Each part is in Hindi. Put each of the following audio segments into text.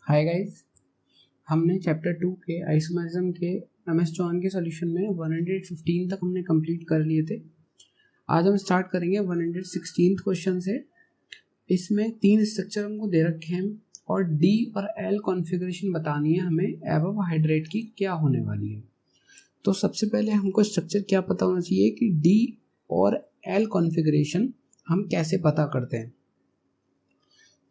हाय गाइस, हमने चैप्टर 2 के आइसोमेरिज्म के एमएस जॉन के सॉल्यूशन में 115 तक हमने कंप्लीट कर लिए थे। आज हम स्टार्ट करेंगे 116 क्वेश्चन से। इसमें 3 स्ट्रक्चर हमको दे रखे हैं और डी और एल कॉन्फ़िगरेशन बतानी है हमें एबव हाइड्रेट की क्या होने वाली है। तो सबसे पहले हमको स्ट्रक्चर क्या पता होना चाहिए कि डी और एल कॉन्फ़िगरेशन हम कैसे पता करते हैं।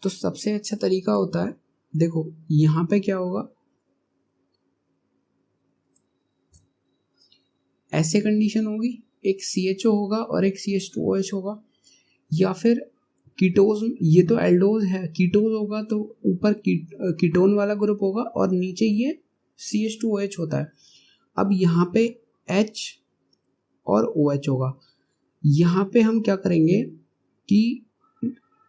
तो सबसे अच्छा तरीका होता है, देखो यहाँ पे क्या होगा, ऐसे कंडीशन होगी, एक CHO होगा और एक CH2OH होगा, या फिर कीटोज, ये तो एल्डोज है, कीटोज होगा तो ऊपर कीटोन वाला ग्रुप होगा और नीचे ये CH2OH होता है। अब यहाँ पे H और OH होगा। यहाँ पे हम क्या करेंगे कि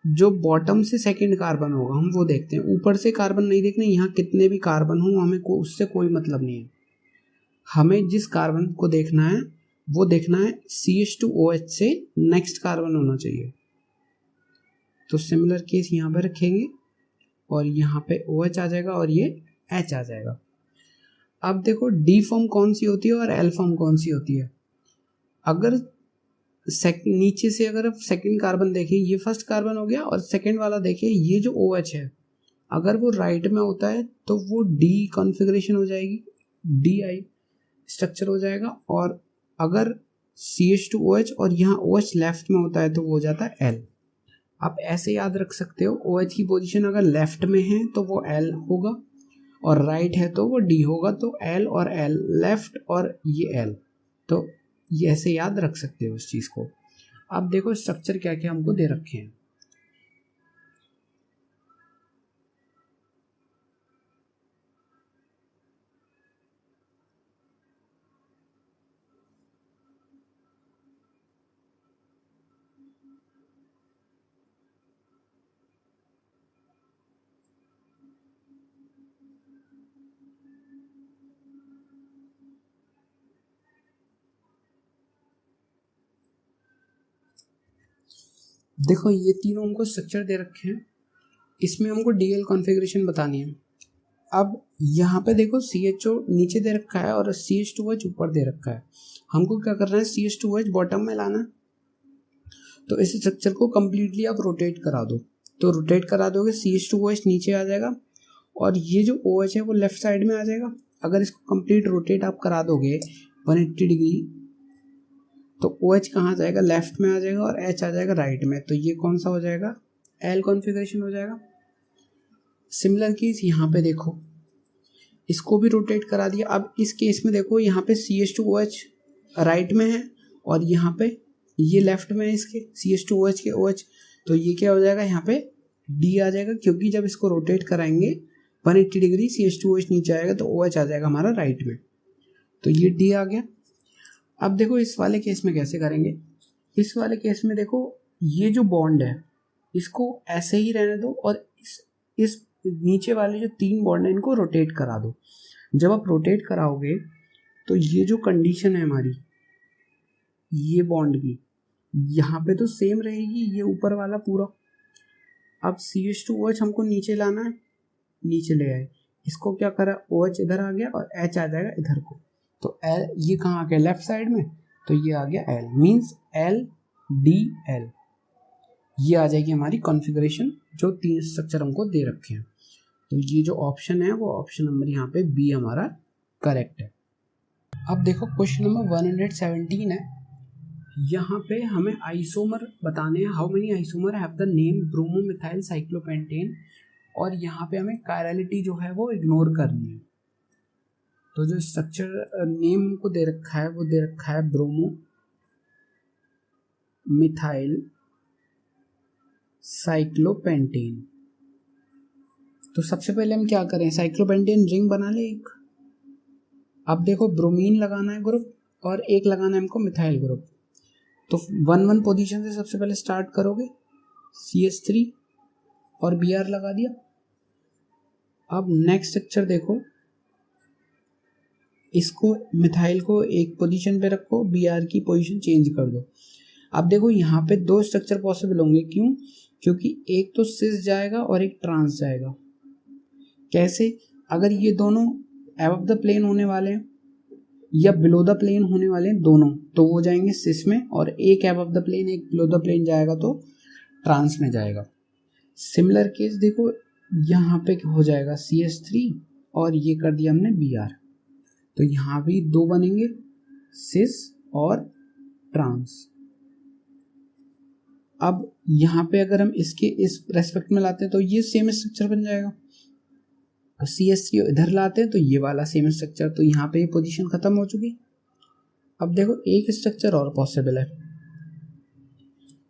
जो बॉटम से सेकंड कार्बन होगा हम वो देखते हैं, ऊपर से कार्बन नहीं देखने। यहाँ कितने भी कार्बन हो हमें उससे कोई मतलब नहीं है। हमें जिस कार्बन को देखना है वो देखना है CH2OH से नेक्स्ट कार्बन होना चाहिए। तो सिमिलर केस यहाँ पे रखेंगे और यहाँ पे OH आ जाएगा और ये H आ जाएगा। अब देखो D फॉर्म कौन सी होती है और L फॉर्म कौन सी होती है। अगर नीचे से अगर आप सेकंड कार्बन देखें, ये फर्स्ट कार्बन हो गया, और सेकंड वाला देखें, ये जो OH है अगर वो राइट में होता है तो वो D कॉन्फ़िगरेशन हो जाएगी, DI स्ट्रक्चर हो जाएगा। और अगर CH2OH और यहाँ OH लेफ्ट में होता है तो वो हो जाता है L। आप ऐसे याद रख सकते हो, OH की पोजीशन अगर लेफ्ट में है तो वो L होगा और राइट है तो वो D होगा। तो L और L, लेफ्ट और ये L, तो ये ऐसे याद रख सकते हो इस चीज़ को। अब देखो स्ट्रक्चर क्या क्या हमको दे रखे हैं। देखो ये तीनों हमको स्ट्रक्चर दे रखे हैं, इसमें हमको DL कॉन्फ़िगरेशन बतानी है। अब यहाँ पे देखो CHO नीचे दे रखा है और CH2OH ऊपर दे रखा है। हमको क्या करना है, CH2OH बॉटम में लाना है। तो इस स्ट्रक्चर को कम्प्लीटली आप रोटेट करा दो। तो रोटेट करा दोगे CH2OH नीचे आ जाएगा और ये जो OH है वो लेफ्ट साइड में आ जाएगा। अगर इसको कंप्लीट रोटेट आप करा दोगे 180 डिग्री, तो OH कहाँ जाएगा, लेफ्ट में आ जाएगा और H आ जाएगा राइट में। तो ये कौन सा हो जाएगा, L कॉन्फ़िगरेशन हो जाएगा। सिमिलर केस यहाँ पे देखो, इसको भी रोटेट करा दिया। अब इस केस में देखो यहाँ पे CH2OH राइट में है और यहाँ पे ये लेफ्ट में है इसके CH2OH के OH। तो ये क्या हो जाएगा, यहाँ पे D आ जाएगा, क्योंकि जब इसको रोटेट कराएंगे 180 डिग्री CH2OH नीचे आएगा तो OH आ जाएगा हमारा राइट में। तो ये D आ गया। अब देखो इस वाले केस में कैसे करेंगे। इस वाले केस में देखो ये जो बॉन्ड है इसको ऐसे ही रहने दो और इस नीचे वाले जो 3 बॉन्ड है इनको रोटेट करा दो। जब आप रोटेट कराओगे तो ये जो कंडीशन है हमारी ये बॉन्ड की, यहाँ पे तो सेम रहेगी, ये ऊपर वाला पूरा। अब CH2OH हमको नीचे लाना है, नीचे ले आए, इसको क्या करा, OH इधर आ गया और H आ जाएगा इधर को। तो L ये कहाँ आ गया, लेफ्ट साइड में, तो ये आ गया L, मीन्स LDL। ये आ जाएगी हमारी कॉन्फ़िगरेशन जो 3 स्ट्रक्चर हमको दे रखे हैं। तो ये जो ऑप्शन है वो ऑप्शन नंबर यहाँ पे B हमारा करेक्ट है। अब देखो क्वेश्चन नंबर 117 है। यहाँ पे हमें आइसोमर बताने हैं, how many isomer have the name bromomethyl cyclopentane, और यहाँ पे हमें कायरलिटी जो है वो इग्नोर करनी है। तो जो स्ट्रक्चर नेम को दे रखा है वो दे रखा है ब्रोमोमिथाइल साइक्लोपेंटेन। तो सबसे पहले हम क्या करें, साइक्लोपेंटेन रिंग बना ले एक। अब देखो ब्रोमीन लगाना है ग्रुप और एक लगाना है हमको मिथाइल ग्रुप। तो 1-1 पोजीशन से सबसे पहले स्टार्ट करोगे, CH3 और Br लगा दिया। अब नेक्स्ट स्ट्रक्चर देखो, इसको मिथाइल को एक पोजीशन पे रखो, Br की पोजीशन चेंज कर दो। अब देखो यहाँ पे 2 स्ट्रक्चर पॉसिबल होंगे, क्यों, क्योंकि एक तो सिस जाएगा और एक ट्रांस जाएगा। कैसे, अगर ये दोनों अबव द प्लेन होने वाले हैं या बिलो द प्लेन होने वाले हैं दोनों, तो वो जाएंगे सिस में, और एक अबव द प्लेन एक बिलो द प्लेन जाएगा तो ट्रांस में जाएगा। सिमिलर केस देखो यहाँ पे हो जाएगा CS3 और ये कर दिया हमने BR, तो यहाँ भी दो बनेंगे सिस और ट्रांस। अब यहाँ पे अगर हम इसके इस रेस्पेक्ट में लाते हैं तो ये सेम स्ट्रक्चर बन जाएगा, तो CS3 इधर लाते हैं तो ये वाला सेम स्ट्रक्चर, तो यहाँ पे ये पोजीशन खत्म हो चुकी। अब देखो एक स्ट्रक्चर और पॉसिबल है,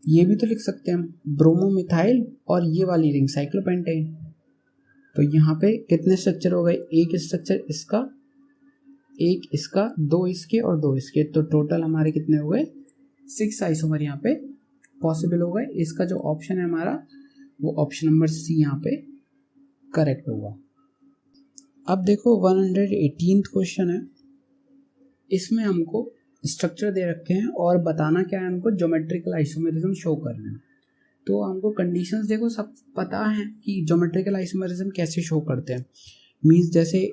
ये भी तो लिख सकते हैं हम, ब्रोमोमिथाइल और ये वाली रिंग साइक्लोपेंटेन। तो यहाँ पे कितने स्ट्रक्चर हो गए, एक स्ट्रक्चर इसका, एक इसका, दो इसके और दो इसके, तो टोटल हमारे कितने हो गए 6 आइसोमर यहाँ पे पॉसिबल हो गए। इसका जो ऑप्शन है हमारा वो ऑप्शन नंबर C यहाँ पे करेक्ट होगा। अब देखो 118th क्वेश्चन है, इसमें हमको स्ट्रक्चर दे रखे हैं और बताना क्या है, हमको ज्योमेट्रिकल आइसोमेरिज्म शो करना है। तो हमको कंडीशंस देखो सब पता है कि ज्योमेट्रिकल आइसोमेरिज्म कैसे शो करते हैं। मींस जैसे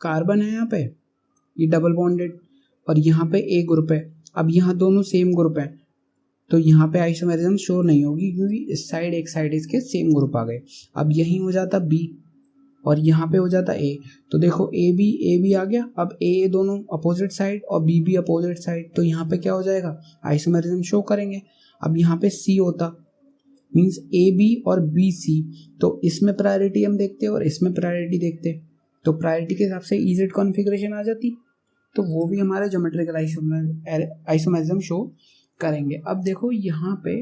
कार्बन है यहाँ पे, ये डबल बॉन्डेड और यहाँ पे A ग्रुप है, अब यहाँ दोनों सेम ग्रुप है तो यहाँ पे आइसोमेरिज्म शो नहीं होगी क्योंकि इस साइड एक साइड इसके सेम ग्रुप आ गए। अब यही हो जाता B और यहाँ पे हो जाता A, तो देखो A भी आ गया, अब A दोनों अपोजिट साइड और B भी अपोजिट साइड, तो यहाँ पे क्या हो जाएगा आइसोमेरिज्म शो करेंगे। अब यहाँ पे C होता मीन्स AB और BC, तो इसमें प्रायोरिटी हम देखते और इसमें प्रायोरिटी देखते, तो प्रायोरिटी के हिसाब से EZ कॉन्फ़िगरेशन आ जाती, तो वो भी हमारे ज्योमेट्रिकल आइसोमेरिज्म शो करेंगे। अब देखो यहाँ पे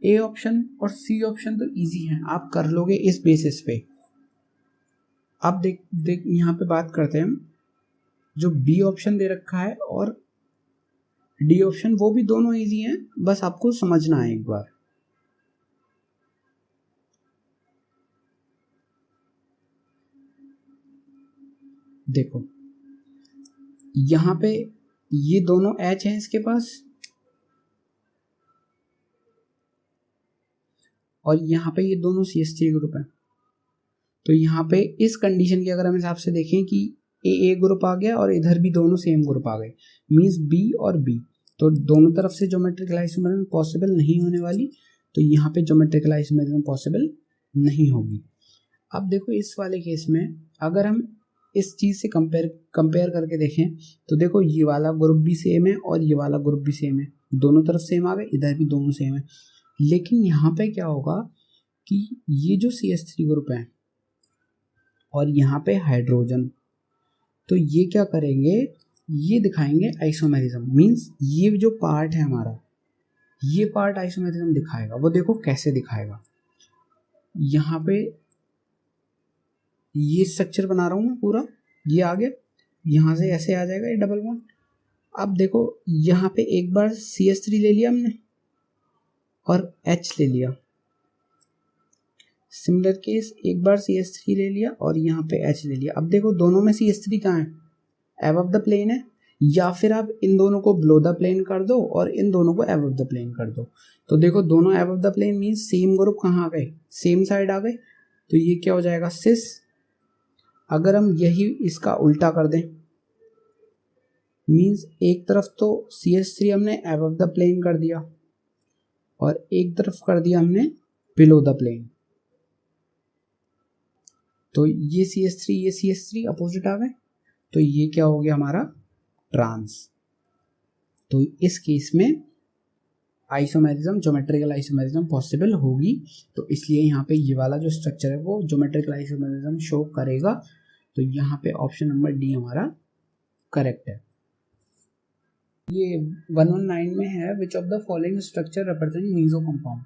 A ऑप्शन और C ऑप्शन तो इजी है, आप कर लोगे इस बेसिस पे। अब देख यहाँ पे बात करते हैं हम, जो B ऑप्शन दे रखा है और D ऑप्शन, वो भी दोनों इजी हैं, बस आपको समझना है एक बार। देखो यहाँ पे ये दोनों H हैं इसके पास और यहाँ पे ये दोनों CS3 ग्रुप है, तो यहाँ पे इस कंडीशन के अगर हम हिसाब से देखें कि A ग्रुप आ गया और इधर भी दोनों सेम ग्रुप आ गए, मींस B और B, तो दोनों तरफ से ज्योमेट्रिकल आइसोमेरिज्म पॉसिबल नहीं होने वाली, तो यहाँ पे ज्योमेट्रिकल आइसोमेरिज्म पॉसिबल नहीं होगी। अब देखो इस वाले केस में अगर हम इस चीज़ से कंपेयर करके देखें तो देखो ये वाला ग्रुप भी सेम है और ये वाला ग्रुप भी सेम है, दोनों तरफ सेम आ गए, इधर भी दोनों सेम है। लेकिन यहाँ पे क्या होगा कि ये जो CS3 ग्रुप है और यहाँ पे हाइड्रोजन, तो ये क्या करेंगे, ये दिखाएंगे आइसोमेरिज्म, मींस ये जो पार्ट है हमारा, ये पार्ट आइसोमेरिज्म दिखाएगा। वो देखो कैसे दिखाएगा, यहाँ पे ये स्ट्रक्चर बना रहा हूँ मैं पूरा, ये आ गया, यहाँ से ऐसे आ जाएगा ये डबल बॉन्ड। अब देखो यहाँ पे एक बार CS3 ले लिया हमने और H ले लिया, सिमिलर केस एक बार CS3 ले लिया और यहाँ पे H ले लिया। अब देखो दोनों में CS3 कहाँ है, अबव द प्लेन है, या फिर आप इन दोनों को बिलो द प्लेन कर दो और इन दोनों को अबव द प्लेन कर दो। तो देखो दोनों above the plane means same group कहाँ आ गए, सेम साइड आ गए, तो ये क्या हो जाएगा सिस। अगर हम यही इसका उल्टा कर दें मीन्स एक तरफ तो CS3 हमने अबव द प्लेन कर दिया और एक तरफ कर दिया हमने बिलो द प्लेन, तो ये CS3 अपोजिट आ गए, तो ये क्या हो गया हमारा ट्रांस। तो इस केस में आइसोमेरिज्म, ज्योमेट्रिकल आइसोमेरिज्म पॉसिबल होगी, तो इसलिए यहाँ पे ये वाला जो स्ट्रक्चर है वो ज्योमेट्रिकल आइसोमेरिज्म शो करेगा, तो यहाँ पे ऑप्शन नंबर D हमारा करेक्ट है। ये 119 में है, which of the following structure represent meso compound.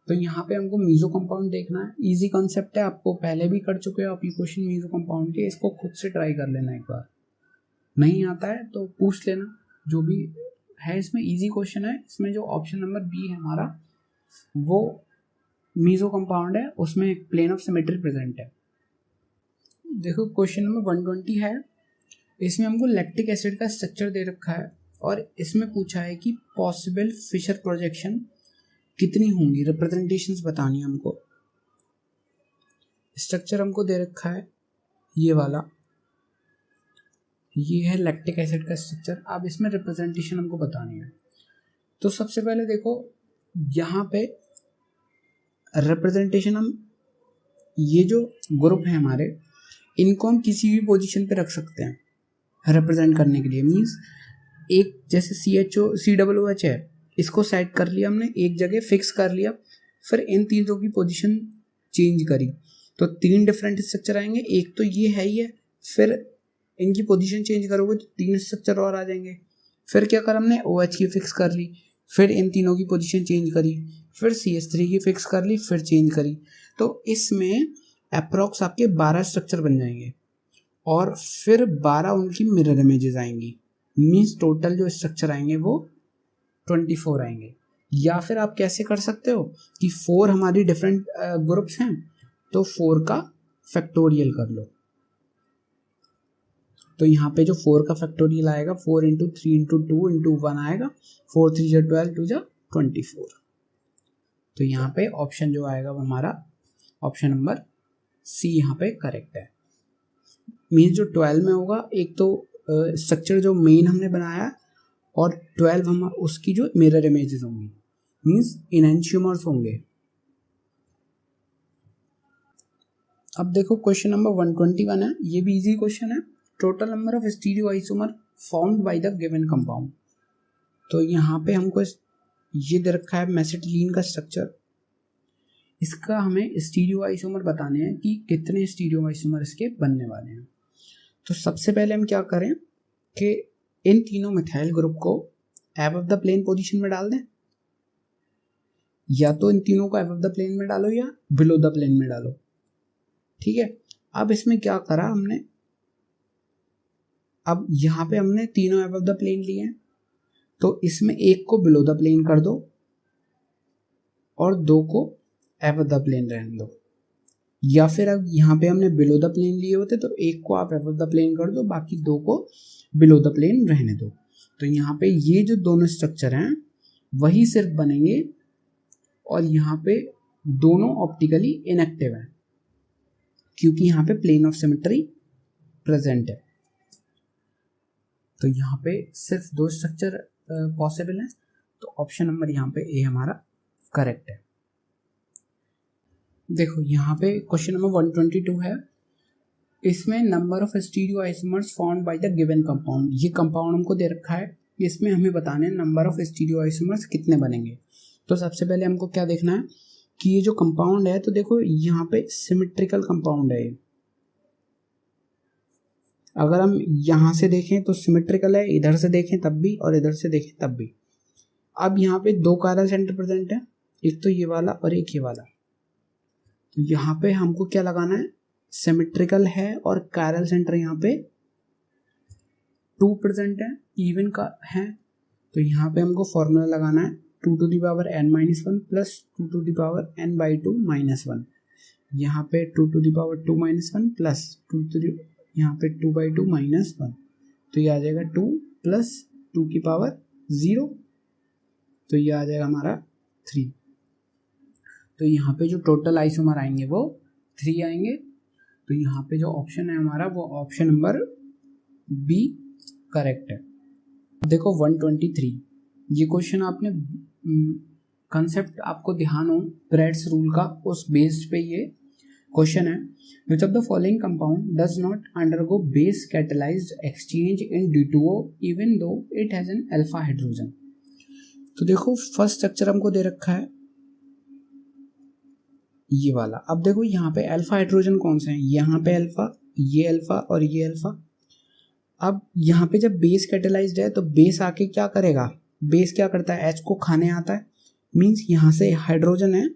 तो यहाँ पे हमको मीसो कंपाउंड देखना है, इजी कॉन्सेप्ट है, आपको पहले भी कर चुके हो आप ये क्वेश्चन मीसो कंपाउंड के, इसको खुद से ट्राई कर लेना एक बार, नहीं आता है तो पूछ लेना, जो भी है इसमें इजी क्वेश्चन है। इसमें जो ऑप्शन नंबर B है हमारा वो मीसो कंपाउंड है, उसमें प्लेन ऑफ सिमेट्री प्रेजेंट है। देखो क्वेश्चन नंबर 120 है, इसमें हमको लैक्टिक एसिड का स्ट्रक्चर दे रखा है और इसमें पूछा है कि पॉसिबल फिशर प्रोजेक्शन कितनी होंगी, रिप्रेजेंटेशंस बतानी है हमको। स्ट्रक्चर हमको दे रखा है ये वाला, ये है लैक्टिक एसिड का स्ट्रक्चर। अब इसमें रिप्रेजेंटेशन हमको बतानी है। तो सबसे पहले देखो यहाँ पे रिप्रेजेंटेशन, हम ये जो ग्रुप है हमारे, इनको हम किसी भी पोजीशन पे रख सकते हैं रिप्रेजेंट करने के लिए। मींस एक जैसे CHO है, इसको सेट कर लिया हमने एक जगह फिक्स कर लिया, फिर इन तीनों की पोजीशन चेंज करी तो 3 डिफरेंट स्ट्रक्चर आएंगे। एक तो ये है ही है, फिर इनकी पोजीशन चेंज करोगे तो 3 स्ट्रक्चर और आ जाएंगे। फिर क्या करा हमने, OH की फिक्स कर ली, फिर इन तीनों की पोजीशन चेंज करी, फिर CH3 की फिक्स कर ली, फिर चेंज करी। तो इसमें अप्रॉक्स आपके 12 स्ट्रक्चर बन जाएंगे और फिर 12 उनकी मिरर इमेजेस आएंगी। मीन्स टोटल जो स्ट्रक्चर आएंगे वो 24 आएंगे। या फिर आप कैसे कर सकते हो कि 4 हमारी डिफरेंट ग्रुप्स हैं तो 4 का फैक्टोरियल कर लो। तो यहाँ पे जो 4 का फैक्टोरियल आएगा 4 × 3 × 2 × 1 आएगा, 4 3 × 12 2 × 24। तो यहाँ पे ऑप्शन जो आएगा वो हमारा ऑप्शन नंबर सी यहाँ पे करेक्ट है। मीन्स जो 12 में होगा, एक तो स्ट्रक्चर जो मेन हमने बनाया और 12 हम उसकी जो मिरर इमेजेस होंगी, मीन्स इनएंशियोमर्स होंगे। अब देखो क्वेश्चन नंबर 121 है, ये भी इजी क्वेश्चन है। Total number of stereoisomer formed by the given compound. तो यहाँ पे हमको ये दे रखा है मेसिटिलीन का स्ट्रक्चर, इसका हमें स्टीरियोआइसोमर बताने हैं कि कितने स्टीरियोआइसोमर इसके बनने वाले हैं। तो सबसे पहले हम क्या करें कि इन तीनों मिथाइल ग्रुप को एबव द प्लेन पोजीशन में डाल दें, या तो इन तीनों को एबव द प्लेन में डालो या बिलो द प्लेन में डालो। ठीक है, अब इसमें क्या करा हमने, अब यहाँ पे हमने तीनों एबव द प्लेन लिए हैं, तो इसमें एक को बिलो द प्लेन कर दो और 2 को एबव द प्लेन रहने दो। या फिर अब यहाँ पे हमने बिलो द प्लेन लिए होते तो एक को आप एबव द प्लेन कर दो, बाकी 2 को बिलो द प्लेन रहने दो। तो यहाँ पे ये जो दोनों स्ट्रक्चर हैं वही सिर्फ बनेंगे और यहाँ पे दोनों ऑप्टिकली इनएक्टिव हैं क्योंकि यहाँ पे प्लेन ऑफ सिमेट्री प्रेजेंट है। तो यहाँ पे सिर्फ 2 स्ट्रक्चर पॉसिबल हैं, तो ऑप्शन नंबर यहाँ पे ए हमारा करेक्ट है। देखो यहाँ पे क्वेश्चन नंबर 122 है, इसमें number of stereoisomers formed by the given compound. ये कंपाउंड हमको दे रखा है, इसमें हमें बताने हैं नंबर ऑफ स्टीरियोआइसोमर्स कितने बनेंगे। तो सबसे पहले हमको क्या देखना है कि ये जो कंपाउंड है, तो देखो यहाँ पे सिमेट्रिकल कंपाउंड है। अगर हम यहाँ से देखें तो सिमेट्रिकल है, इधर से देखें तब भी और इधर से देखें तब भी। अब यहाँ पे 2 कायरल सेंटर प्रेजेंट है, एक तो ये वाला और एक ये वाला। तो यहाँ पे हमको क्या लगाना है, सिमेट्रिकल है और कायरल सेंटर यहाँ पे 2 प्रेजेंट है, इवन का है। तो यहाँ पे हमको फॉर्मूला लगाना है 2 to the power n - 1 plus 2 to the power n/2 - 1। यहाँ पे 2 to the power 2 - 1 plus 2 to the यहाँ पे 2/2 - 1। तो ये आ जाएगा 2 प्लस 2 की पावर 0, तो ये आ जाएगा हमारा 3। तो यहाँ पे जो टोटल आइसोमर आएंगे वो 3 आएंगे। तो यहाँ पे जो ऑप्शन है हमारा वो ऑप्शन नंबर बी करेक्ट है। देखो 123, ये क्वेश्चन आपने कंसेप्ट आपको ध्यान हो ब्रेड्स रूल का, उस बेस्ड पे ये क्वेश्चन है। Which of the following compound does not undergo base catalysed exchange in D2O even though it has an alpha hydrogen. तो देखो फर्स्ट स्ट्रक्चर हमको दे रखा है ये वाला। अब देखो यहाँ पे अल्फा हाइड्रोजन कौन से हैं, यहाँ पे अल्फा, ये अल्फा और ये अल्फा। अब यहाँ पे जब बेस कैटलाइज्ड है तो बेस आके क्या करेगा, बेस क्या करता है, H को खाने आता है। मीन्स यहाँ से हाइड्रोजन है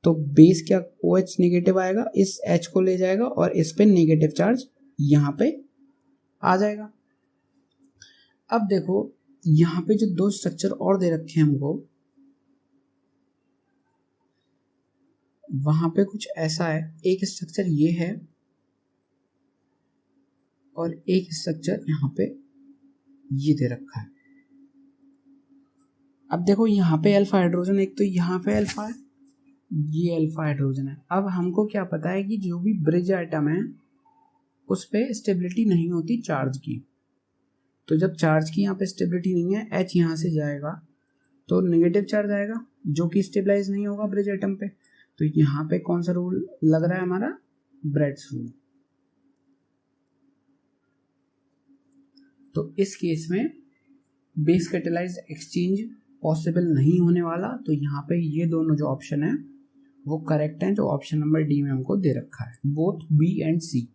तो बेस क्या OH नेगेटिव आएगा, इस H को ले जाएगा और इस पे नेगेटिव चार्ज यहाँ पे आ जाएगा। अब देखो यहाँ पे जो 2 स्ट्रक्चर और दे रखे हैं हमको, वहां पे कुछ ऐसा है, एक स्ट्रक्चर ये है और एक स्ट्रक्चर यहाँ पे ये दे रखा है। अब देखो यहाँ पे अल्फा हाइड्रोजन, एक तो यहाँ पे अल्फा है, ये अल्फा हाइड्रोजन है। अब हमको क्या पता है कि जो भी ब्रिज आइटम है उस पर स्टेबिलिटी नहीं होती चार्ज की। तो जब चार्ज की यहाँ पे स्टेबिलिटी नहीं है, H यहाँ से जाएगा तो नेगेटिव चार्ज आएगा जो कि स्टेबलाइज नहीं होगा ब्रिज एटम पे। तो यहाँ पे कौन सा रूल लग रहा है हमारा, ब्रेड्स रूल। तो इस केस में बेस कैटेलाइज्ड एक्सचेंज पॉसिबल नहीं होने वाला। तो यहाँ पे ये दोनों जो ऑप्शन है वो करेक्ट हैं, जो ऑप्शन नंबर डी में हमको दे रखा है, बोथ बी एंड सी।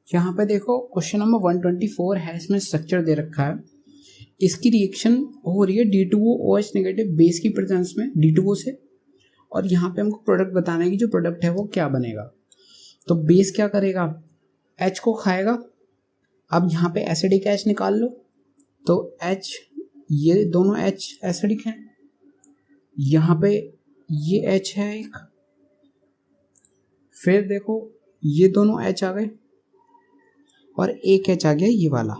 यहाँ पे देखो क्वेश्चन नंबर 124 है, इसमें स्ट्रक्चर दे रखा है, इसकी रिएक्शन हो रही है D2O OH नेगेटिव बेस की प्रेजेंस में D2O से, और यहाँ पे हमको प्रोडक्ट बताना है कि जो प्रोडक्ट है वो क्या बनेगा। तो बेस क्या करेगा, H को खाएगा। अब यहाँ पे एसिडिक H निकाल लो, तो H, ये दोनों H एसिडिक हैं, यहाँ पे ये H है एक, फिर देखो ये दोनों H आ गए और एक H आ गया ये वाला,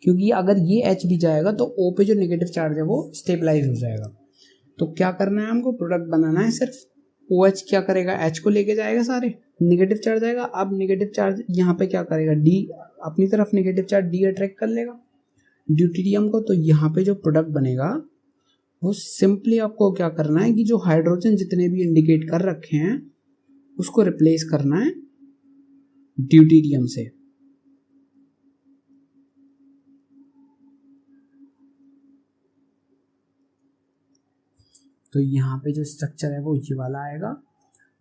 क्योंकि अगर ये H भी जाएगा तो O पे जो नेगेटिव चार्ज है वो स्टेबलाइज हो जाएगा। तो क्या करना है हमको, प्रोडक्ट बनाना है सिर्फ। OH क्या करेगा, H को लेके जाएगा, सारे नेगेटिव चार्ज आएगा। अब नेगेटिव चार्ज यहाँ पे क्या करेगा, D अपनी तरफ नेगेटिव चार्ज D अट्रैक्ट कर लेगा ड्यूटेरियम को। तो यहाँ पे जो प्रोडक्ट बनेगा वो सिंपली आपको क्या करना है कि जो हाइड्रोजन जितने भी इंडिकेट कर रखे हैं उसको रिप्लेस करना है ड्यूटेरियम से। तो यहाँ पे जो स्ट्रक्चर है वो ये वाला आएगा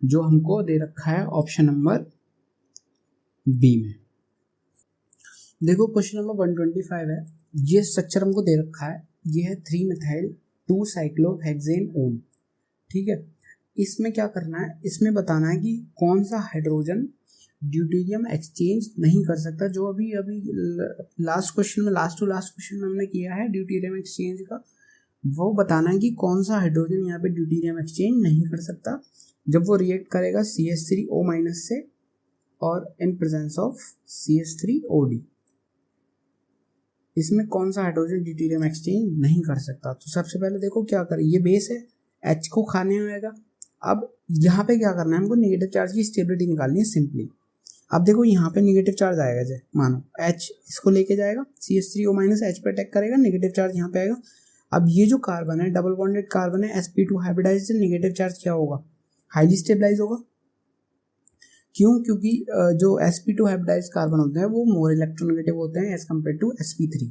जो हमको दे रखा है ऑप्शन नंबर बी में। देखो क्वेश्चन नंबर 125 है, ये स्ट्रक्चर हमको दे रखा है, ये है 3-methyl 2-cyclohexane। ठीक है, इसमें क्या करना है, इसमें बताना है कि कौन सा हाइड्रोजन ड्यूटेरियम एक्सचेंज नहीं कर सकता। जो अभी लास्ट क्वेश्चन में, लास्ट टू लास्ट क्वेश्चन में हमने किया है ड्यूटेरियम एक्सचेंज का, वो बताना है कि कौन सा हाइड्रोजन यहाँ पे ड्यूटेरियम एक्सचेंज नहीं कर सकता जब वो रिएक्ट करेगा CH3O- से और इन प्रेजेंस ऑफ CH3OD। इसमें कौन सा हाइड्रोजन ड्यूटेरियम एक्सचेंज नहीं कर सकता। तो सबसे पहले देखो क्या करें, ये बेस है, H को खाने आएगा। अब यहाँ पे क्या करना है, हमको नेगेटिव चार्ज की स्टेबिलिटी निकालनी है सिंपली। अब देखो यहाँ पे नेगेटिव चार्ज आएगा, जैसे मानो H इसको लेके जाएगा, CH3O- H पे अटैक करेगा, नेगेटिव चार्ज यहाँ पे आएगा। अब ये जो कार्बन है, डबल बॉन्डेड कार्बन है, sp2 हाइब्रिडाइज्ड, नेगेटिव चार्ज क्या होगा, हाईली स्टेबलाइज होगा। क्यों, क्योंकि जो sp2 हाइब्रिडाइज्ड कार्बन होते हैं वो मोर इलेक्ट्रोनेगेटिव होते हैं एज कम्पेयर टू sp3।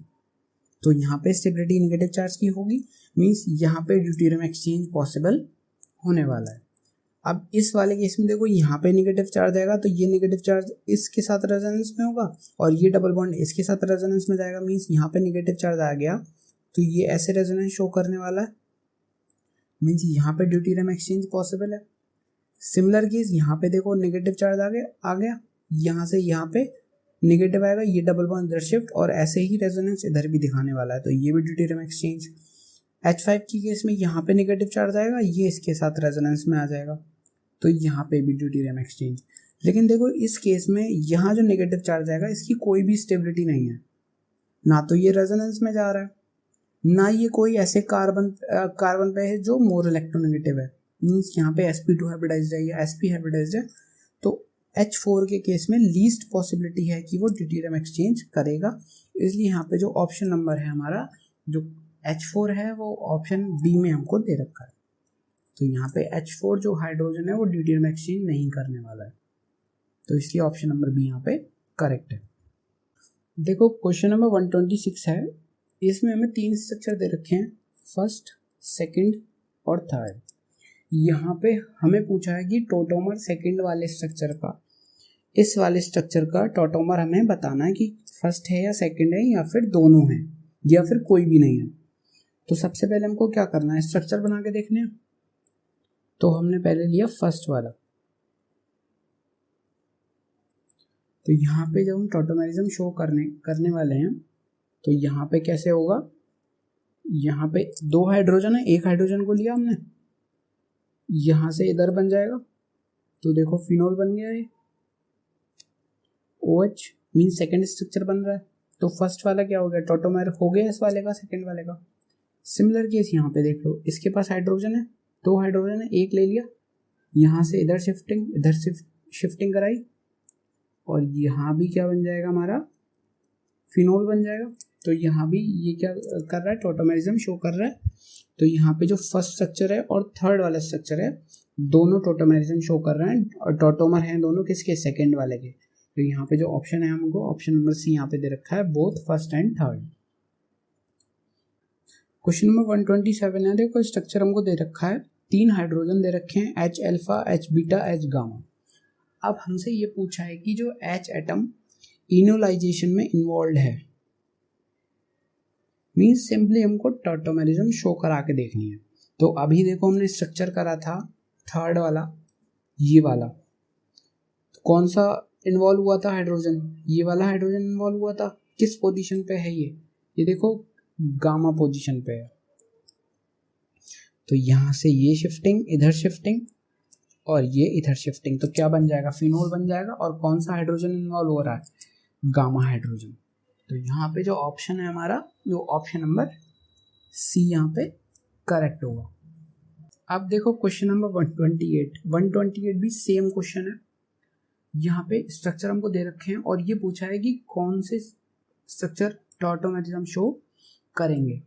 तो यहाँ पे स्टेबिलिटी नेगेटिव चार्ज की होगी, मीन्स यहाँ पे ड्यूटेरियम एक्सचेंज पॉसिबल होने वाला है। अब इस वाले केस में देखो यहाँ पे नेगेटिव चार्ज आएगा, तो ये नेगेटिव चार्ज इसके साथ रेजोनेंस में होगा और ये डबल बॉन्ड इसके साथ रेजोनेंस में जाएगा, मीन्स यहाँ पे नेगेटिव चार्ज आ गया तो ये ऐसे रेजोनेंस शो करने वाला है, मीन्स यहाँ पे ड्यूटेरियम एक्सचेंज पॉसिबल है। सिमिलर केस यहाँ पे देखो नेगेटिव चार्ज आ गया, यहाँ से यहाँ पे नेगेटिव आएगा, ये डबल बॉन्ड इधर शिफ्ट और ऐसे ही रेजोनेंस इधर भी दिखाने वाला है, तो ये भी ड्यूटेरियम एक्सचेंज। H5 की केस में यहाँ पे नेगेटिव चार्ज आएगा, ये इसके साथ रेजोनेंस में आ जाएगा, तो यहाँ पे भी ड्यूटेरियम एक्सचेंज। लेकिन देखो इस केस में यहाँ जो नेगेटिव चार्ज आएगा इसकी कोई भी स्टेबिलिटी नहीं है, ना तो ये रेजोनेंस में जा रहा है, ना ये कोई ऐसे कार्बन पे है जो मोर इलेक्ट्रोनेगेटिव है, मीन्स यहाँ पे sp2 हाइब्रिडाइज्ड है या sp हाइब्रिडाइज्ड है। तो H4 के केस में लीस्ट पॉसिबिलिटी है कि वो ड्यूटेरियम एक्सचेंज करेगा, इसलिए यहाँ पे जो ऑप्शन नंबर है हमारा जो H4 है वो ऑप्शन बी में हमको दे रखा है। तो यहाँ पे H4 जो हाइड्रोजन है वो ड्यूटेरियम एक्सचेंज नहीं करने वाला है, तो इसलिए ऑप्शन नंबर बी यहाँ पे करेक्ट है। देखो क्वेश्चन नंबर 126 है, इसमें हमें 3 स्ट्रक्चर दे रखे हैं, फर्स्ट, सेकंड और थर्ड। यहाँ पे हमें पूछा है कि टोटोमर सेकंड वाले स्ट्रक्चर का, इस वाले स्ट्रक्चर का टोटोमर हमें बताना है कि फर्स्ट है या सेकंड है या फिर दोनों हैं या फिर कोई भी नहीं है। तो सबसे पहले हमको क्या करना है, स्ट्रक्चर बना के देखने हैं। तो हमने पहले लिया फर्स्ट वाला, तो यहाँ पे जब हम टोटोमेरिज्म शो करने वाले हैं तो यहाँ पे कैसे होगा, यहाँ पे 2 हाइड्रोजन है, एक हाइड्रोजन को लिया हमने, यहाँ से इधर बन जाएगा, तो देखो फिनोल बन गया ये, OH मीन सेकेंड स्ट्रक्चर बन रहा है। तो फर्स्ट वाला क्या हो गया, टोटोमेर हो गया इस वाले का, सेकेंड वाले का। सिमिलर केस यहाँ पे देख लो, इसके पास हाइड्रोजन है, 2 हाइड्रोजन है, एक ले लिया, यहाँ से इधर शिफ्टिंग कराई, और यहाँ भी क्या बन जाएगा हमारा, फिनोल बन जाएगा। तो यहाँ भी ये क्या कर रहा है, टॉटोमेरिज्म शो कर रहा है। तो यहाँ पे जो फर्स्ट स्ट्रक्चर है और थर्ड वाला स्ट्रक्चर है, दोनों टॉटोमेरिज्म शो कर रहे हैं और टॉटोमर हैं दोनों किसके, सेकंड वाले के। तो यहाँ पे जो ऑप्शन है हमको ऑप्शन नंबर सी यहाँ पे दे रखा है, both first and third. Question number 127 है, देखो स्ट्रक्चर हमको दे रखा है, 3 हाइड्रोजन दे रखे हैं, H alpha, H beta, H gamma. अब हमसे ये पूछा है कि जो H एटम इनोलाइजेशन में इन्वॉल्व है, मीन्स सिंपली हमको टॉटोमेरिज्म शो करा के देखनी है। तो अभी देखो हमने स्ट्रक्चर करा था थर्ड वाला, ये वाला, तो कौन सा इन्वॉल्व हुआ था, हाइड्रोजन, ये वाला हाइड्रोजन इन्वॉल्व हुआ था। किस पोजीशन पे है ये देखो गामा पोजीशन पे है। तो यहाँ से ये शिफ्टिंग, इधर शिफ्टिंग और ये इधर शिफ्टिंग, तो क्या बन जाएगा, फिनोल बन जाएगा। और कौन सा हाइड्रोजन इन्वॉल्व हो रहा है, गामा हाइड्रोजन। तो यहाँ पे जो ऑप्शन है हमारा, जो ऑप्शन नंबर सी यहाँ पे करेक्ट होगा। अब देखो क्वेश्चन नंबर 128 भी सेम क्वेश्चन है। यहाँ पे स्ट्रक्चर हमको दे रखे हैं और ये पूछा है कि कौन से स्ट्रक्चर टॉटोमेरिज्म शो करेंगे।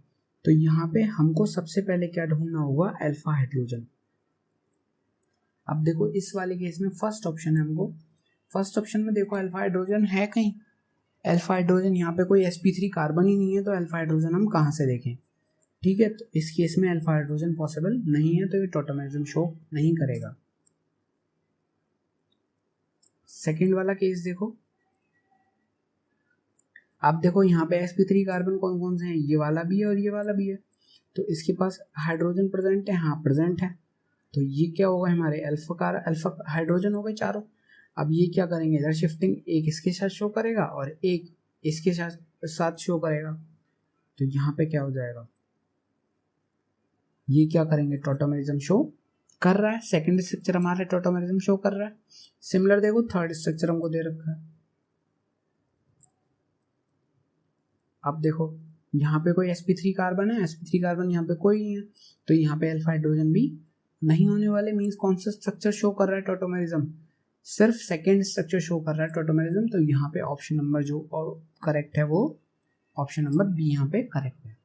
तो यहाँ पे हमको सबसे पहले क्या ढूंढना होगा, अल्फा हाइड्रोजन। अब देखो इस वाले केस में फर्स्ट ऑप्शन है हमको, फर्स्ट ऑप्शन में देखो अल्फा हाइड्रोजन है कहीं, अल्फा हाइड्रोजन यहाँ पे कोई sp3 कार्बन ही नहीं है, तो अल्फा हाइड्रोजन हम कहाँ से देखें। ठीक है, तो इस केस में अल्फा हाइड्रोजन पॉसिबल नहीं है, तो ये टॉटोमेरिज्म शो नहीं करेगा। सेकेंड वाला केस देखो, आप देखो यहाँ पे sp3 कार्बन कौन कौन से हैं, ये वाला भी है और ये वाला भी है। तो इसके पास हाइड्रोजन प्रेजेंट है, हाँ प्रेजेंट है। तो ये क्या होगा, हमारे अल्फा हाइड्रोजन हो गए चारों। अब ये क्या करेंगे, इधर शिफ्टिंग, एक इसके साथ शो करेगा और एक इसके साथ शो करेगा। तो यहाँ पे क्या हो जाएगा, ये क्या करेंगे, टॉटोमेरिज्म शो कर रहा है। सेकंड स्ट्रक्चर हमारा टॉटोमेरिज्म शो कर रहा है। सिमिलर देखो थर्ड स्ट्रक्चर हमको दे रखा है। अब देखो यहाँ पे कोई sp3 कार्बन है, sp3 कार्बन यहाँ पे कोई नहीं है, तो यहाँ पे अल्फा हाइड्रोजन भी नहीं होने वाले। मीन्स कौन सा स्ट्रक्चर शो कर रहा है टॉटोमेरिज्म, सिर्फ सेकेंड स्ट्रक्चर शो कर रहा है टॉटोमेरिज्म। तो यहाँ पे ऑप्शन नंबर जो करेक्ट है वो ऑप्शन नंबर बी यहाँ पे करेक्ट है।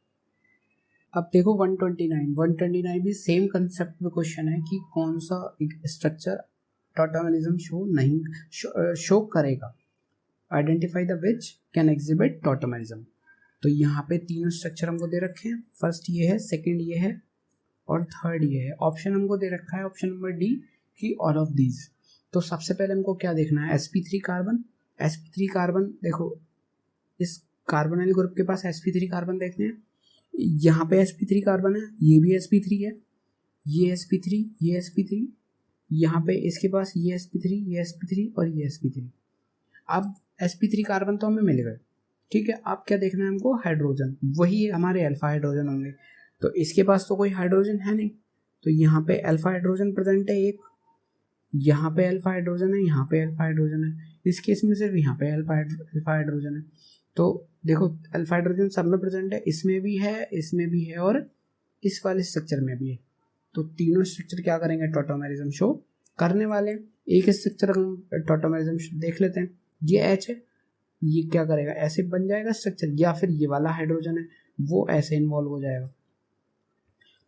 अब देखो 129 भी सेम कंसेप्ट में क्वेश्चन है कि कौन सा स्ट्रक्चर टॉटोमेरिज्म शो करेगा, identify the which can exhibit tautomerism. तो यहाँ पे तीनों स्ट्रक्चर हमको दे रखे हैं, फर्स्ट ये है, सेकंड ये है और थर्ड ये है। ऑप्शन हमको दे रखा है ऑप्शन नंबर डी कि ऑल ऑफ दीज। तो सबसे पहले हमको क्या देखना है, sp3 कार्बन देखो इस कार्बोनाइल ग्रुप के पास sp3 कार्बन देखते हैं। यहाँ पे sp3 कार्बन है, ये भी sp3 है, ये sp3, यहाँ पे इसके पास ये sp3 और ये sp3। अब sp3 कार्बन तो हमें मिल गए, ठीक है। अब क्या देखना है हमको, हाइड्रोजन, वही हमारे अल्फा हाइड्रोजन होंगे। तो इसके पास तो कोई हाइड्रोजन है नहीं, तो यहाँ पे अल्फा हाइड्रोजन प्रेजेंट है एक, यहाँ पे अल्फा हाइड्रोजन है, यहाँ पे अल्फा हाइड्रोजन है। इस केस में सिर्फ यहाँ पे अल्फा हाइड्रोजन है। तो देखो अल्फा हाइड्रोजन सब में प्रेजेंट है, इसमें भी है और इस वाले स्ट्रक्चर में भी है। तो तीनों स्ट्रक्चर क्या करेंगे, टॉटोमेरिज्म शो करने वाले। एक स्ट्रक्चर हम टॉटोमेरिज्म देख लेते हैं, ये H है, ये क्या करेगा, ऐसे बन जाएगा स्ट्रक्चर, या फिर ये वाला हाइड्रोजन है वो ऐसे इन्वॉल्व हो जाएगा।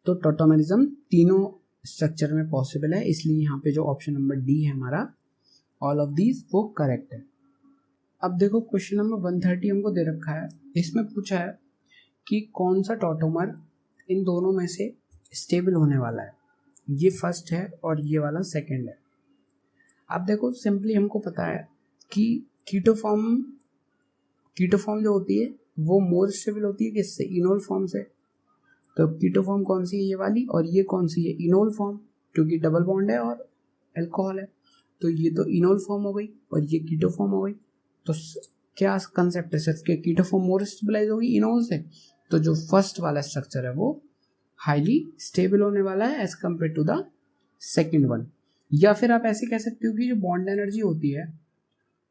तो टॉटोमेरिज्म तीनों स्ट्रक्चर में पॉसिबल है, इसलिए यहाँ पे जो ऑप्शन नंबर डी है हमारा ऑल ऑफ दीज वो करेक्ट है। अब देखो क्वेश्चन नंबर 130 हमको दे रखा है, इसमें पूछा है कि कौन सा टॉटोमर इन दोनों में से स्टेबल होने वाला है। ये फर्स्ट है और ये वाला सेकंड है। अब देखो सिंपली हमको पता है कि कीटोफॉर्म जो होती है वो मोर स्टेबल होती है किससे, इनोल फॉर्म से। तो कीटोफॉर्म कौन सी है, ये वाली, और ये कौन सी है, इनोल फॉर्म, क्योंकि डबल बॉन्ड है और अल्कोहल है। तो ये तो इनोल फॉर्म हो गई और ये कीटोफॉर्म हो गई। तो क्या कंसेप्ट है, सिर्फ कि कीटोफॉर्म मोर स्टेबलाइज होगी इनोल से। तो जो फर्स्ट वाला स्ट्रक्चर है वो हाईली स्टेबल होने वाला है as compare to the second one. या फिर आप ऐसे कह सकते हो कि जो बॉन्ड एनर्जी होती है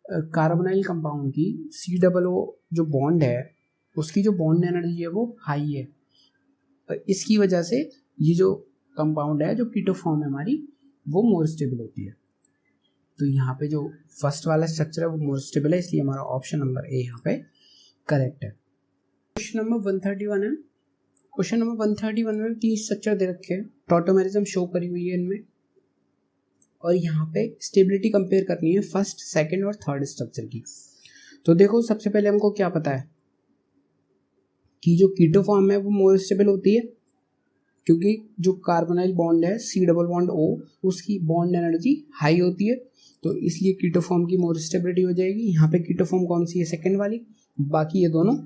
कार्बोनाइल कंपाउंड की, COO जो बॉन्ड है उसकी जो बॉन्ड एनर्जी है वो हाई है, इसकी वजह से ये जो कंपाउंड है जो कीटोफॉर्म है हमारी वो मोर स्टेबल होती है। तो यहाँ पे जो फर्स्ट वाला स्ट्रक्चर है वो मोर स्टेबल है, इसलिए हमारा ऑप्शन नंबर ए यहाँ पे करेक्ट है। क्वेश्चन नंबर 131 है। क्वेश्चन नंबर 131 में 3 स्ट्रक्चर दे रखे हैं, टॉटोमेरिज्म शो करी हुई है इनमें, और यहाँ पे स्टेबिलिटी कंपेयर करनी है फर्स्ट, सेकंड और थर्ड स्ट्रक्चर की। तो देखो सबसे पहले हमको क्या पता है कि जो कीटो फॉर्म है वो मोर स्टेबल होती है, क्योंकि जो कार्बोनाइल बॉन्ड है C डबल बॉन्ड O, उसकी बॉन्ड एनर्जी हाई होती है, तो इसलिए कीटो फॉर्म की मोर स्टेबिलिटी हो जाएगी। यहाँ पे कीटो फॉर्म कौन सी है, सेकंड वाली, बाकी ये दोनों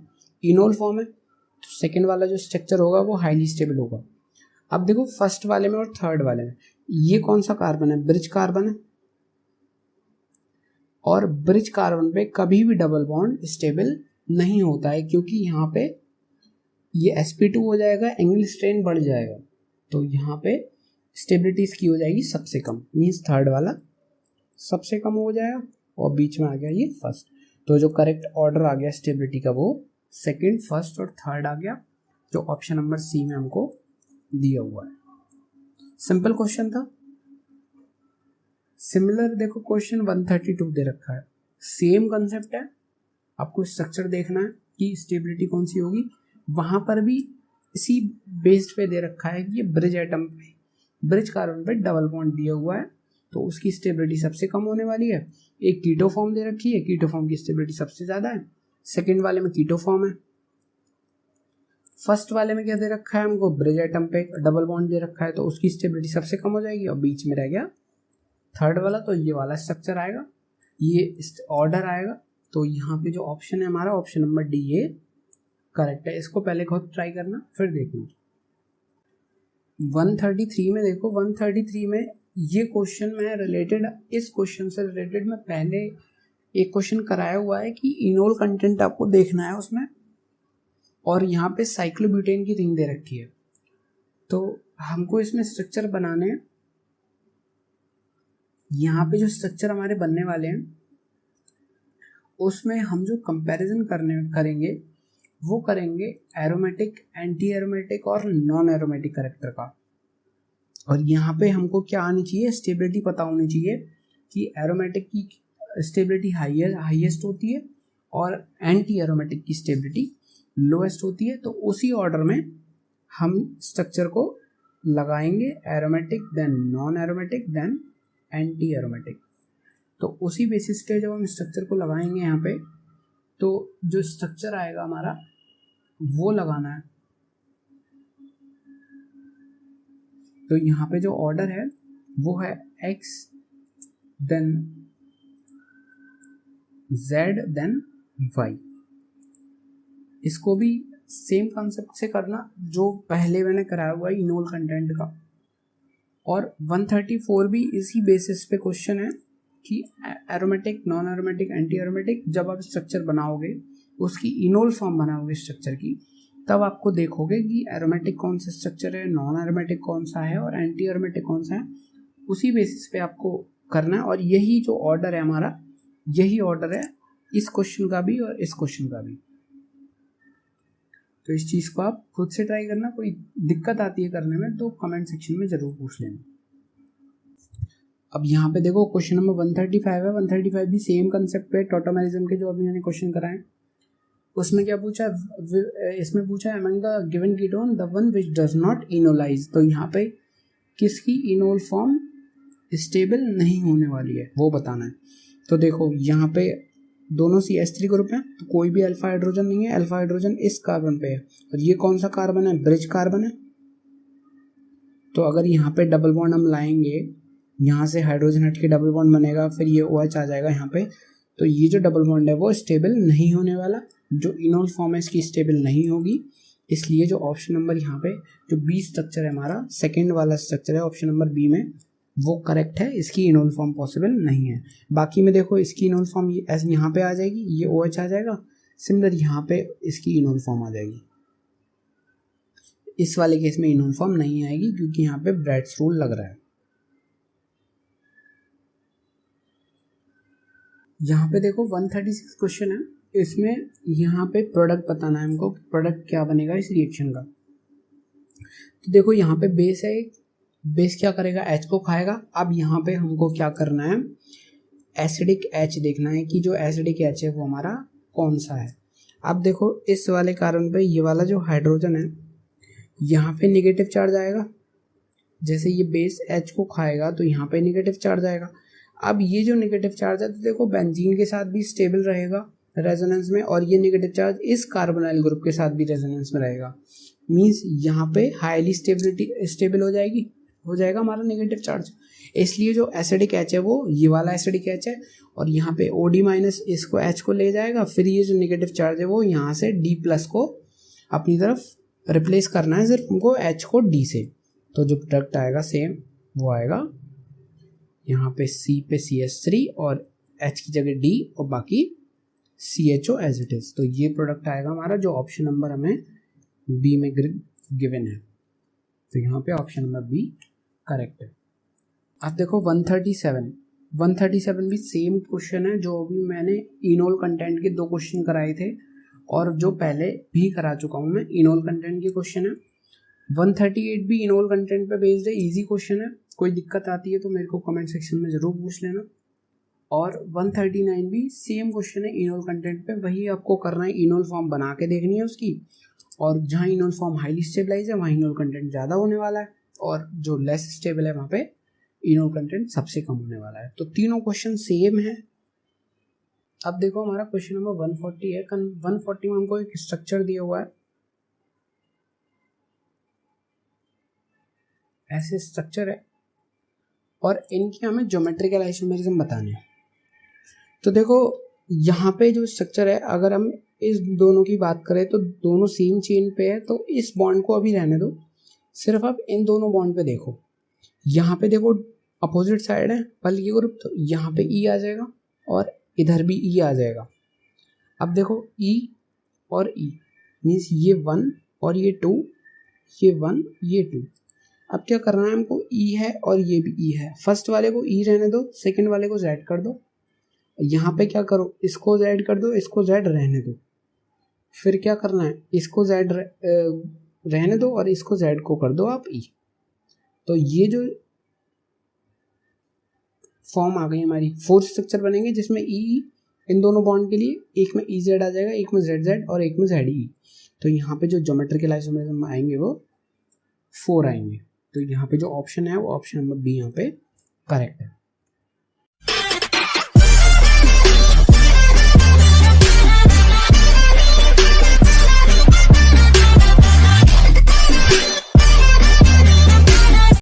इनोल फॉर्म है, तो सेकंड वाला जो स्ट्रक्चर होगा वो हाईली स्टेबल होगा। अब देखो फर्स्ट वाले में और थर्ड वाले में ये कौन सा कार्बन है, ब्रिज कार्बन है, और ब्रिज कार्बन पे कभी भी डबल बॉन्ड स्टेबल नहीं होता है, क्योंकि यहाँ पे ये sp2 हो जाएगा, एंगल स्ट्रेन बढ़ जाएगा, तो यहाँ पे स्टेबिलिटी इसकी हो जाएगी सबसे कम, मीन्स थर्ड वाला सबसे कम हो जाएगा, और बीच में आ गया ये फर्स्ट। तो जो करेक्ट ऑर्डर आ गया स्टेबिलिटी का वो सेकंड, फर्स्ट और थर्ड आ गया, जो ऑप्शन नंबर सी में हमको दिया हुआ है। सिंपल क्वेश्चन था। सिमिलर देखो क्वेश्चन 132 दे रखा है, सेम कंसेप्ट है, आपको स्ट्रक्चर देखना है कि स्टेबिलिटी कौन सी होगी। वहां पर भी इसी बेस्ड पे दे रखा है कि ये ब्रिज एटम पे, ब्रिज कार्बन पे डबल बॉन्ड दिया हुआ है, तो उसकी स्टेबिलिटी सबसे कम होने वाली है। एक कीटो फॉर्म दे रखी है, कीटो फॉर्म की स्टेबिलिटी सबसे ज्यादा है, सेकेंड वाले में कीटो फॉर्म है। फर्स्ट वाले में क्या दे रखा है हमको, ब्रिज एटम पे डबल बॉन्ड दे रखा है, तो उसकी स्टेबिलिटी सबसे कम हो जाएगी, और बीच में रह गया थर्ड वाला, तो ये वाला स्ट्रक्चर आएगा, ये ऑर्डर आएगा। तो यहाँ पे जो ऑप्शन है हमारा ऑप्शन नंबर डी ये करेक्ट है। इसको पहले खुद ट्राई करना फिर देखना। 133 में देखो, 133 में ये क्वेश्चन में रिलेटेड, इस क्वेश्चन से रिलेटेड मैं पहले एक क्वेश्चन कराया हुआ है कि इनोल कंटेंट आपको देखना है उसमें, और यहाँ पे साइक्लोब्यूटेन की रिंग दे रखी है, तो हमको इसमें स्ट्रक्चर बनाने हैं। यहाँ पे जो स्ट्रक्चर हमारे बनने वाले हैं उसमें हम जो कंपैरिजन करेंगे वो करेंगे एरोमेटिक, एंटी एरोमेटिक और नॉन एरोमेटिक कैरेक्टर का। और यहाँ पे हमको क्या आनी चाहिए, स्टेबिलिटी पता होनी चाहिए कि एरोमेटिक की स्टेबिलिटी हाईएस्ट होती है और एंटी एरोमेटिक की स्टेबिलिटी लोएस्ट होती है। तो उसी ऑर्डर में हम स्ट्रक्चर को लगाएंगे, aromatic then non aromatic then anti aromatic. तो उसी बेसिस पे जब हम स्ट्रक्चर को लगाएंगे यहाँ पे, तो जो स्ट्रक्चर आएगा हमारा वो लगाना है। तो यहाँ पे जो ऑर्डर है वो है x then z then y। इसको भी सेम कॉन्सेप्ट से करना जो पहले मैंने कराया हुआ है इनोल कंटेंट का। और 134 भी इसी बेसिस पे क्वेश्चन है कि aromatic, non aromatic, anti aromatic, जब आप स्ट्रक्चर बनाओगे उसकी इनोल फॉर्म बनाओगे स्ट्रक्चर की, तब आपको देखोगे कि एरोमेटिक कौन सा स्ट्रक्चर है, नॉन एरोमेटिक कौन सा है और एंटी एरोमेटिक कौन सा है, उसी बेसिस पे आपको करना है। और यही जो ऑर्डर है हमारा, यही ऑर्डर है इस क्वेश्चन का भी और इस क्वेश्चन का भी। तो इस चीज़ को आप खुद से ट्राई करना, कोई दिक्कत आती है करने में तो कमेंट सेक्शन में ज़रूर पूछ लेना। अब यहाँ पे देखो क्वेश्चन नंबर 135 है, 135 भी सेम कंसेप्ट पे, टॉटोमेरिज्म के जो अभी मैंने क्वेश्चन कराए उसमें क्या पूछा, इसमें पूछा among the given ketone the one which does not enolise. तो यहाँ पे किसकी इनोल फॉर्म स्टेबल नहीं होने वाली है वो बताना है। तो देखो यहाँ पे दोनों CH3 ग्रुप हैं, तो कोई भी अल्फा हाइड्रोजन नहीं है, अल्फा हाइड्रोजन इस कार्बन पे है, और ये कौन सा कार्बन है, ब्रिज कार्बन है। तो अगर यहाँ पे डबल बॉन्ड हम लाएंगे, यहाँ से हाइड्रोजन हट के डबल बॉन्ड बनेगा, फिर ये OH आ जाएगा यहाँ पे, तो ये जो डबल बॉन्ड है वो स्टेबल नहीं होने वाला, जो इनोल फॉर्म है इसकी स्टेबल नहीं होगी। इसलिए जो ऑप्शन नंबर यहाँ पे जो बी स्ट्रक्चर है हमारा, सेकेंड वाला स्ट्रक्चर है ऑप्शन नंबर बी में, वो करेक्ट है, इसकी इनोल फॉर्म पॉसिबल नहीं है। बाकी में देखो इसकी इनोल फॉर्म यहाँ पे आ जाएगी, ये OH आ जाएगा, सिमिलर यहाँ पे इसकी इनोल फॉर्म आ जाएगी। इस वाले केस में इनोल फॉर्म नहीं आएगी क्योंकि यहाँ पे ब्रैड्स रूल लग रहा है। यहाँ पे देखो 136 क्वेश्चन है, इसमें यहाँ पे प्रोडक्ट बताना है हमको, प्रोडक्ट क्या बनेगा इस रिएक्शन का। तो देखो यहाँ पे बेस है, बेस क्या करेगा, H को खाएगा। अब यहाँ पे हमको क्या करना है, एसिडिक एच देखना है कि जो एसिडिक एच है वो हमारा कौन सा है। अब देखो इस वाले कार्बन पे ये वाला जो हाइड्रोजन है यहाँ पे नेगेटिव चार्ज आएगा, जैसे ये बेस एच को खाएगा तो यहाँ पे नेगेटिव चार्ज आएगा। अब ये जो नेगेटिव चार्ज है तो देखो बेंजीन के साथ भी स्टेबल रहेगा रेजोनेंस में, और ये नेगेटिव चार्ज इस कार्बोनाइल ग्रुप के साथ भी रेजोनेंस में रहेगा। मींस यहाँ पे हाईली स्टेबल हो जाएगा हमारा नेगेटिव चार्ज। इसलिए जो एसिडिक एच है वो ये वाला एसिडिक एच है, और यहाँ पे OD माइनस इसको एच को ले जाएगा, फिर ये जो नेगेटिव चार्ज है वो यहाँ से D प्लस को अपनी तरफ रिप्लेस करना है, सिर्फ हमको एच को D से। तो जो प्रोडक्ट आएगा सेम वो आएगा यहाँ पे C पे CH3 और H की जगह D और बाकी CHO एज इट इज। तो ये प्रोडक्ट आएगा हमारा जो ऑप्शन नंबर हमें बी में गिवन है। तो यहाँ पे ऑप्शन नंबर बी करेक्ट है। अब देखो 137 भी सेम क्वेश्चन है जो अभी मैंने इनोल कंटेंट के 2 क्वेश्चन कराए थे और जो पहले भी करा चुका हूँ मैं। इनोल कंटेंट के क्वेश्चन है। 138 भी इनोल कंटेंट पे बेस्ड है, इजी क्वेश्चन है। कोई दिक्कत आती है तो मेरे को कमेंट सेक्शन में ज़रूर पूछ लेना। और 139 भी सेम क्वेश्चन है इनोल कंटेंट पे, वही आपको करना है, इनोल फॉर्म बना के देखनी है उसकी, और जहाँ इनोल फॉर्म हाईली स्टेबलाइज है वहाँ इनोल कंटेंट ज़्यादा होने वाला है, और जो लेस स्टेबल है वहाँ पे इनोल कंटेंट सबसे कम होने वाला है। तो तीनों क्वेश्चन सेम है। अब देखो हमारा क्वेश्चन नंबर 140 है। 140 में हमको एक स्ट्रक्चर दिया हुआ है, ऐसे स्ट्रक्चर है, और इनकी हमें ज्योमेट्रिकल आइसोमेरिज्म बताने हैं। तो देखो यहाँ पे जो स्ट्रक्चर है, अगर हम इस दोनों की बात करें तो दोनों सेम चेन पे है, तो इस बॉन्ड को अभी रहने दो, सिर्फ आप इन दोनों बॉन्ड पे देखो। यहाँ पे देखो अपोजिट साइड है पल ये ग्रुप, तो यहाँ पे E आ जाएगा और इधर भी E आ जाएगा। अब देखो E और E मीन्स ये 1 और ये 2, ये 1 ये 2। अब क्या करना है हमको, E है और ये भी E है, फर्स्ट वाले को E रहने दो, सेकंड वाले को Z कर दो। यहाँ पे क्या करो, इसको Z कर दो, इसको Z रहने दो। फिर क्या करना है, इसको Z रहने दो और इसको Z को कर दो आप E। तो ये जो फॉर्म आ गई हमारी, 4 स्ट्रक्चर बनेंगे जिसमें E इन दोनों बॉन्ड के लिए, एक में EZ आ जाएगा, एक में ZZ और एक में ZE। तो यहाँ पे जो ज्योमेट्रिकल आइसोमेरिज्म आएंगे वो 4 आएंगे। तो यहाँ पे जो ऑप्शन है वो ऑप्शन नंबर बी यहाँ पे करेक्ट है।